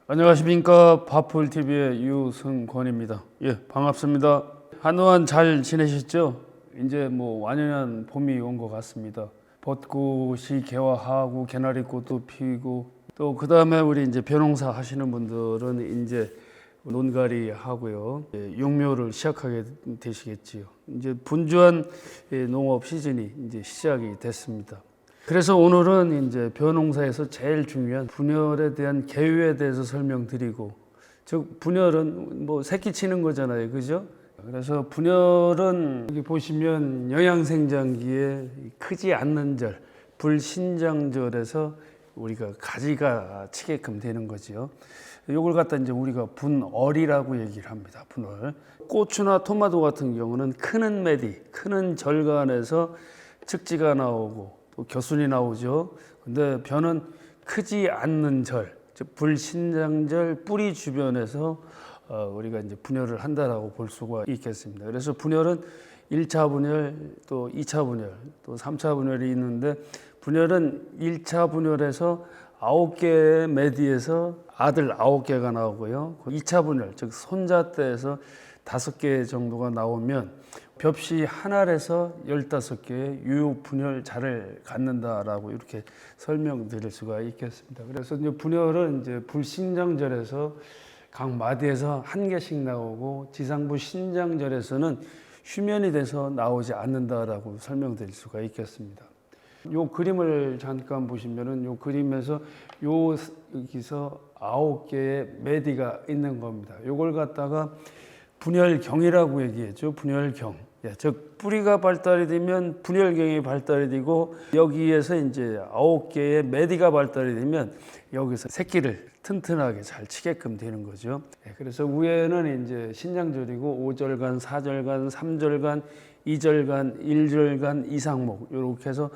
안녕하십니까. 바풀TV의 유승권입니다. 예, 반갑습니다. 한동안 잘 지내셨죠? 이제 완연한 봄이 온 것 같습니다. 벚꽃이 개화하고 개나리꽃도 피고 또 그 다음에 우리 이제 벼농사 하시는 분들은 이제 논갈이 하고요. 육묘를 시작하게 되시겠지요. 이제 분주한 농업 시즌이 이제 시작이 됐습니다. 그래서 오늘은 이제 벼농사에서 제일 중요한 분열에 대한 계유에 대해서 설명드리고, 즉 분열은 새끼 치는 거잖아요, 그죠? 그래서 분열은 여기 보시면 영양생장기에 크지 않는 절, 불신장절에서 우리가 가지가 치게끔 되는 거죠. 이걸 갖다 이제 우리가 분얼이라고 얘기를 합니다. 분얼. 고추나 토마토 같은 경우는 크는 매디, 크는 절간에서 측지가 나오고 또 겨순이 나오죠. 근데 벼는 크지 않는 절, 즉 불신장절 뿌리 주변에서 우리가 이제 분열을 한다라고 볼 수가 있겠습니다. 그래서 분열은 1차 분열, 또 2차 분열, 또 3차 분열이 있는데, 분열은 1차 분열에서 9개의 매디에서 아들 9개가 나오고요. 2차 분열, 즉 손자대에서 5개 정도가 나오면 벽시 한 알에서 15개의 유효분열자를 갖는다라고 이렇게 설명드릴 수가 있겠습니다. 그래서 이제 분열은 이제 불신장절에서 각 마디에서 한 개씩 나오고, 지상부 신장절에서는 휴면이 돼서 나오지 않는다라고 설명드릴 수가 있겠습니다. 요 그림을 잠깐 보시면은 요 그림에서 여기서 9개의 매디가 있는 겁니다. 요걸 갖다가 분열경이라고 얘기했죠. 분열경. 즉 뿌리가 발달이 되면 분열경이 발달이 되고, 여기에서 이제 9개의 매디가 발달이 되면 여기서 새끼를 튼튼하게 잘 치게끔 되는 거죠. 그래서 위에는 이제 신장절이고 5절간, 4절간, 3절간, 2절간, 1절간, 이상목 이렇게 해서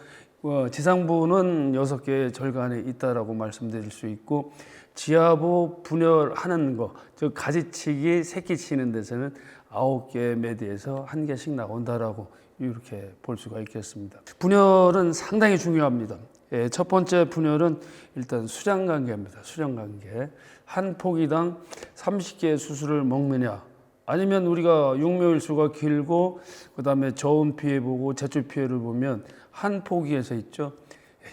지상부는 6개의 절간이 있다라고 말씀드릴 수 있고, 지하부 분열하는 거, 즉 가지치기, 새끼치는 데서는 9개의 매디에서 한 개씩 나온다라고 이렇게 볼 수가 있겠습니다. 분열은 상당히 중요합니다. 첫 번째 분열은 일단 수량관계입니다. 수량관계. 한 포기당 30개의 수술을 먹느냐, 아니면 우리가 육묘일수가 길고 그 다음에 저온 피해 보고 제초 피해를 보면 한 포기에서 있죠,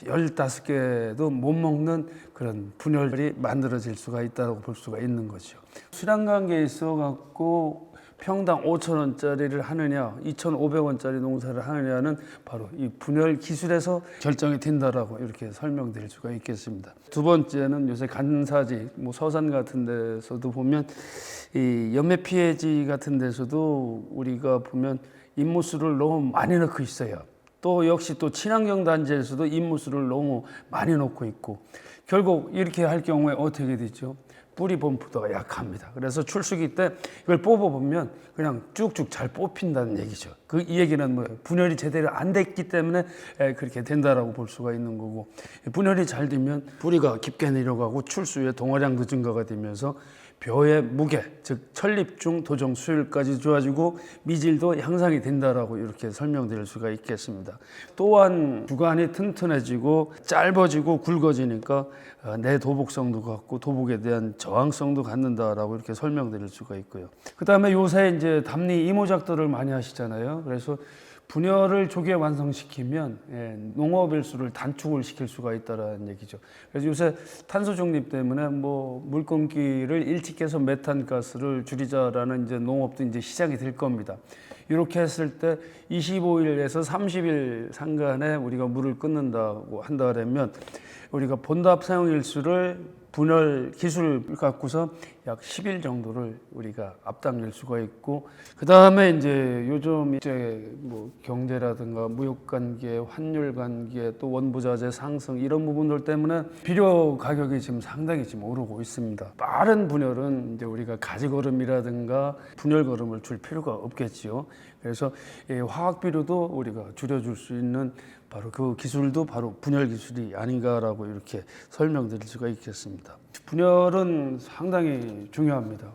15개도 못 먹는 그런 분열이 만들어질 수가 있다고 볼 수가 있는 거죠. 수량관계에 있어 갖고 평당 5,000원짜리를 하느냐, 2,500원짜리 농사를 하느냐는 바로 이 분열 기술에서 결정이 된다라고 이렇게 설명드릴 수가 있겠습니다. 두 번째는 요새 간사지, 서산 같은 데서도 보면 이 연매 피해지 같은 데서도 우리가 보면 인무수를 너무 많이 넣고 있어요. 또 역시 또 친환경 단지에서도 인무수를 너무 많이 넣고 있고, 결국 이렇게 할 경우에 어떻게 되죠? 뿌리 범프도가 약합니다. 그래서 출수기 때 이걸 뽑아보면 그냥 쭉쭉 잘 뽑힌다는 얘기죠. 이 얘기는 분열이 제대로 안 됐기 때문에 그렇게 된다라고 볼 수가 있는 거고, 분열이 잘 되면 뿌리가 깊게 내려가고 출수의 동화량도 증가가 되면서 벼의 무게, 즉 천립중 도정 수율까지 좋아지고 미질도 향상이 된다라고 이렇게 설명드릴 수가 있겠습니다. 또한 주간이 튼튼해지고 짧아지고 굵어지니까 내 도복성도 갖고 도복에 대한 저항성도 갖는다라고 이렇게 설명드릴 수가 있고요. 그 다음에 요새 이제 담리 이모작들을 많이 하시잖아요. 그래서 분열을 조기에 완성시키면 농업일수를 단축을 시킬 수가 있다는 얘기죠. 그래서 요새 탄소 중립 때문에 물 끊기를 일찍 해서 메탄가스를 줄이자라는 이제 농업도 이제 시작이 될 겁니다. 이렇게 했을 때 25일에서 30일 상간에 우리가 물을 끊는다고 한다면 우리가 본답 사용 일수를 분열 기술을 갖고서 약 10일 정도를 우리가 앞당길 수가 있고, 그 다음에 이제 요즘 이제 경제라든가 무역관계, 환율관계, 또 원부자재 상승 이런 부분들 때문에 비료 가격이 지금 상당히 오르고 있습니다. 빠른 분열은 이제 우리가 가지거름이라든가 분열거름을 줄 필요가 없겠지요. 그래서 화학 비료도 우리가 줄여줄 수 있는 바로 그 기술도 바로 분열 기술이 아닌가라고 이렇게 설명드릴 수가 있겠습니다. 분열은 상당히 중요합니다.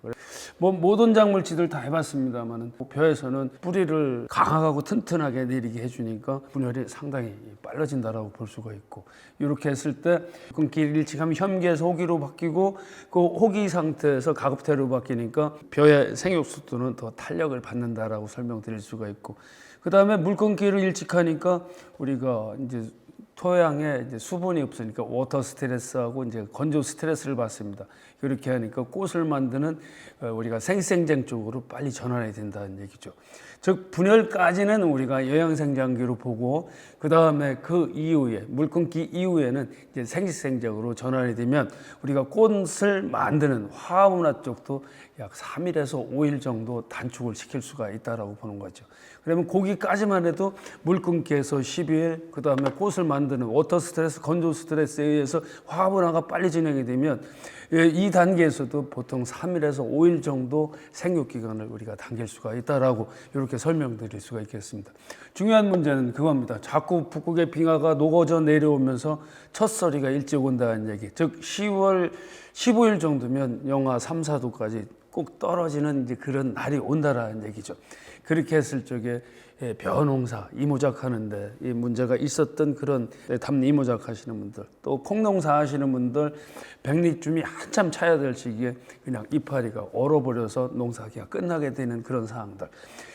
뭐 모든 작물치들 다 해봤습니다만은 벼에서는 뿌리를 강하고 튼튼하게 내리게 해주니까 분열이 상당히 빨라진다라고 볼 수가 있고, 이렇게 했을 때 끊기를 일찍하면 현기에서 호기로 바뀌고 그 호기 상태에서 가급태로 바뀌니까 벼의 생육 속도는 더 탄력을 받는다라고 설명드릴 수가 있고, 그 다음에 물 끊기를 일찍하니까 우리가 이제 토양에 이제 수분이 없으니까 워터 스트레스하고 이제 건조 스트레스를 받습니다. 그렇게 하니까 꽃을 만드는 우리가 생생장 쪽으로 빨리 전환이 된다는 얘기죠. 즉 분열까지는 우리가 영양생장기로 보고, 그 다음에 그 이후에 물 끊기 이후에는 이제 생식생장으로 전환이 되면 우리가 꽃을 만드는 화합문화 쪽도 약 3일에서 5일 정도 단축을 시킬 수가 있다라고 보는 거죠. 그러면 거기까지만 해도 물 끊기에서 12일, 그 다음에 꽃을 만드는 워터 스트레스, 건조 스트레스에 의해서 화합문화가 빨리 진행이 되면 이 단계에서도 보통 3일에서 5일 정도 생육 기간을 우리가 당길 수가 있다라고 이렇게 설명드릴 수가 있겠습니다. 중요한 문제는 그겁니다. 자꾸 북극의 빙하가 녹아져 내려오면서 첫서리가 일찍 온다는 얘기. 즉 10월 15일 정도면 영하 3, 4도까지 꼭 떨어지는 이제 그런 날이 온다라는 얘기죠. 그렇게 했을 적에 벼농사, 이모작 하는데 이 문제가 있었던 그런 담 이모작 하시는 분들, 또 콩농사 하시는 분들, 백리쯤이 한참 차야 될 시기에 그냥 이파리가 얼어버려서 농사하기가 끝나게 되는 그런 상황들.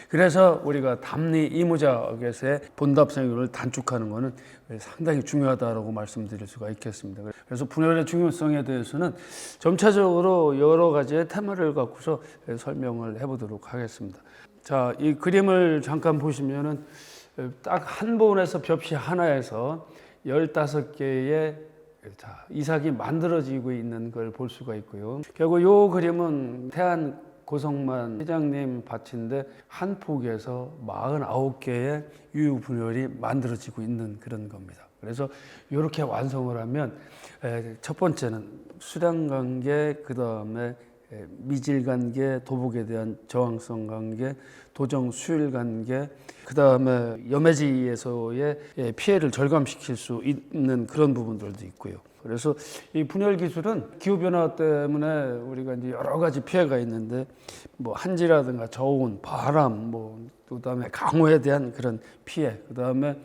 그래서 우리가 담리 이모작에서의 본답생육을 단축하는 것은 상당히 중요하다고 말씀드릴 수가 있겠습니다. 그래서 분열의 중요성에 대해서는 점차적으로 여러 가지의 테마를 갖고서 설명을 해보도록 하겠습니다. 자, 이 그림을 잠깐 보시면은 딱 한 본에서 벽시 하나에서 15개의 이삭이 만들어지고 있는 걸 볼 수가 있고요. 결국 이 그림은 태안 고성만 회장님 밭인데 한 폭에서 49개의 유유분열이 만들어지고 있는 그런 겁니다. 그래서 이렇게 완성을 하면 첫 번째는 수량 관계, 그 다음에 미질 관계, 도복에 대한 저항성 관계, 도정 수율 관계, 그 다음에 염해지에서의 피해를 절감시킬 수 있는 그런 부분들도 있고요. 그래서 이 분열 기술은 기후 변화 때문에 우리가 이제 여러 가지 피해가 있는데, 뭐 한지라든가 저온, 바람, 그다음에 강우에 대한 그런 피해, 그다음에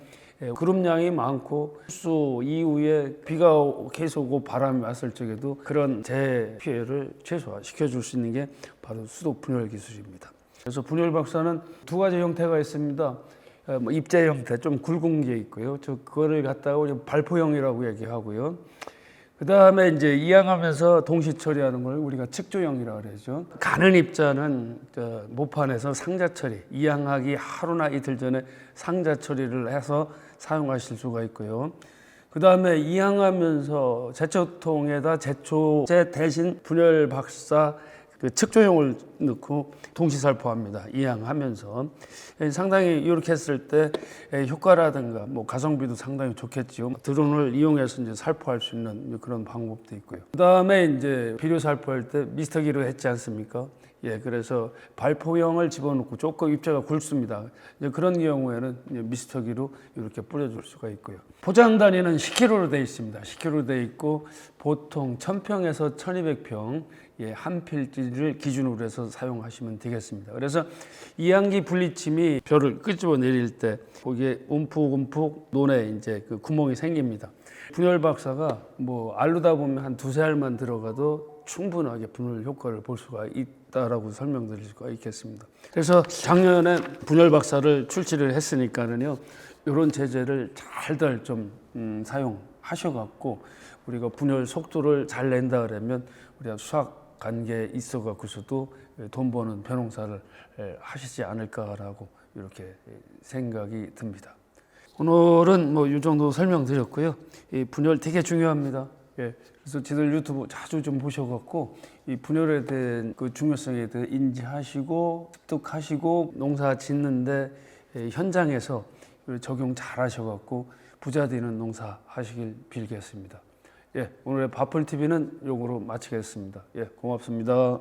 그룹량이 많고 수 이후에 비가 계속 오고 바람이 왔을 적에도 그런 재 피해를 최소화시켜 줄 수 있는 게 바로 수도 분열 기술입니다. 그래서 분열 박사는 두 가지 형태가 있습니다. 입재 형태, 좀 굵은 게 있고요. 그거를 갖다가 우리 발포형이라고 얘기하고요. 그 다음에 이제 이양하면서 동시 처리하는 걸 우리가 측조형이라고 그러죠. 가는 입자는 모판에서 상자 처리, 이양하기 하루나 이틀 전에 상자 처리를 해서 사용하실 수가 있고요. 그 다음에 이양하면서 제초통에다 제초제 대신 분열 박사 그 측조형을 넣고 동시살포합니다. 이양하면서 상당히 이렇게 했을 때 효과라든가 가성비도 상당히 좋겠지요. 드론을 이용해서 이제 살포할 수 있는 그런 방법도 있고요. 그 다음에 이제 비료 살포할 때 미스터기로 했지 않습니까? 그래서 발포형을 집어넣고 조금 입자가 굵습니다. 그런 경우에는 미스터기로 이렇게 뿌려줄 수가 있고요. 포장 단위는 10kg로 되어 있습니다. 10kg로 되어 있고 보통 1000평에서 1200평 한 필지를 기준으로 해서 사용하시면 되겠습니다. 그래서 이항기 분리침이 벼를 끄집어 내릴 때 거기에 움푹움푹 논에 이제 그 구멍이 생깁니다. 분열 박사가 알르다 보면 한 두세 알만 들어가도 충분하게 분열 효과를 볼 수가 있다라고 설명드릴 수가 있겠습니다. 그래서 작년에 분열 박사를 출시를 했으니까는요, 이런 제재를 잘들 좀 사용하셔갖고 우리가 분열 속도를 잘 낸다 그러면 우리가 수확 관계에 있어 갖고서도 돈 버는 벼농사를 하시지 않을까라고 이렇게 생각이 듭니다. 오늘은 이 정도 설명드렸고요. 이 분열 되게 중요합니다. 그래서 지들 유튜브 자주 좀 보셔갖고 이 분열에 대한 그 중요성에 대해 인지하시고 습득하시고 농사 짓는데 현장에서 적용 잘 하셔갖고 부자 되는 농사 하시길 빌겠습니다. 오늘의 바플TV는 요거로 마치겠습니다. 고맙습니다.